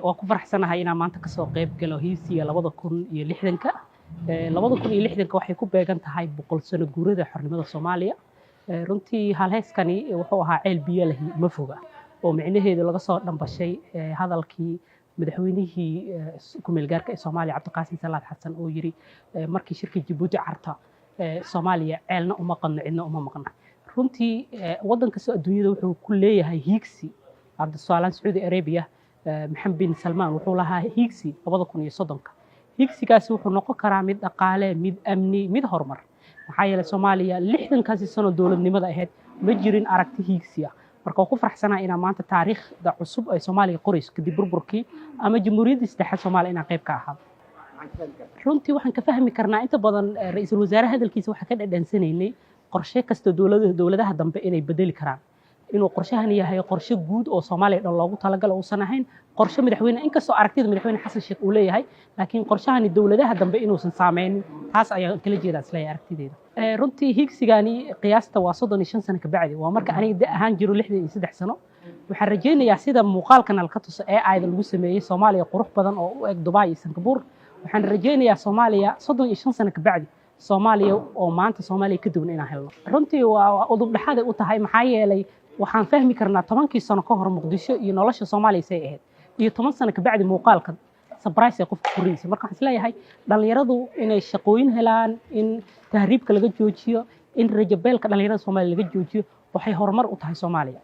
waa ku faraxsanahay inaan maanta kasoo qayb galo hiisiga 2060ka 2060ka waxay ku beegan tahay 100 sano guurida xornimada Soomaaliya runtii halheeskani wuxuu ahaa ceel biyo leh ma foga oo micnaheedu laga soo dhambashay hadalkii madaxweynihii ku-meel gaarka ee Soomaaliya Cabdiqaasim Salaad Xasan oo yiri markii shirka Djibouti carta Soomaaliya ceelna uma qadno cidna uma maqna runtii wadanka soo adduunyada wuxuu ku leeyahay hiigsi Cabdisalaam Saudi Arabia Maxamed bin Salman wuxuu lahaa hiigsi 2030ka hiigsigaasi wuxuu noqon karaa mid dhaqaale mid amni mid horumar maxaa yeelay Soomaaliya 60kaasi sano dawladnimada ahayd ma jirin aragti hiigsi ah marka ku faraxsanahay inaan maanta taariikhda cusub ay Soomaaliya qorayso kadib burburkii ama jamhuuriyadda saddexaad Soomaaliya inaan qayb ka ahaa runtii waxaan ka fahmi karnaa inta badan ra'iisul wasaaraha hadalkiisa waxa ka dhadhansanaynay qorshe kasta dawladaha dambe inay bedeli karaan inuu qorshahan yahay qorshe guud oo Soomaaliya dhan loogu talagalay oo san ahayn qorshe madaxweyne inkastoo aragtida madaxweyne Xasan Sheekh uu leeyahay laakiin qorshahan dawladaha dambe inuusan saameyn taas ayaa kala jeeda isla aragtideeda runtii hiigsigani qiyaasta waa 35 sano ka bacdi waa marka aniga ahaan jiro 63 sano waxaan rajaynayaa sida muuqaalkan ka tuso ee ayda lagu sameeyay Soomaaliya qurux badan oo u eg Dubai iyo Singapore waxaan rajaynayaa Soomaaliya 35 sano ka bacdi Soomaaliya oo maanta Soomaaliya ka duwan inaan helno runtii waa udub dhaxad u tahay maxaa yeelay waxaan fahmi karnaa 10 sano ka hor Muqdisho iyo nolosha Soomaaliya say ahayd iyo 10 sano ka bacdi muuqaalka surprise qofka kuriisa marka waxaan isleeyahay dhalinyaradu inay shaqooyin helaan in tahriibka laga joojiyo in rajabeelka dhalinyarada Soomaaliya laga joojiyo waxay horumar u tahay Soomaaliya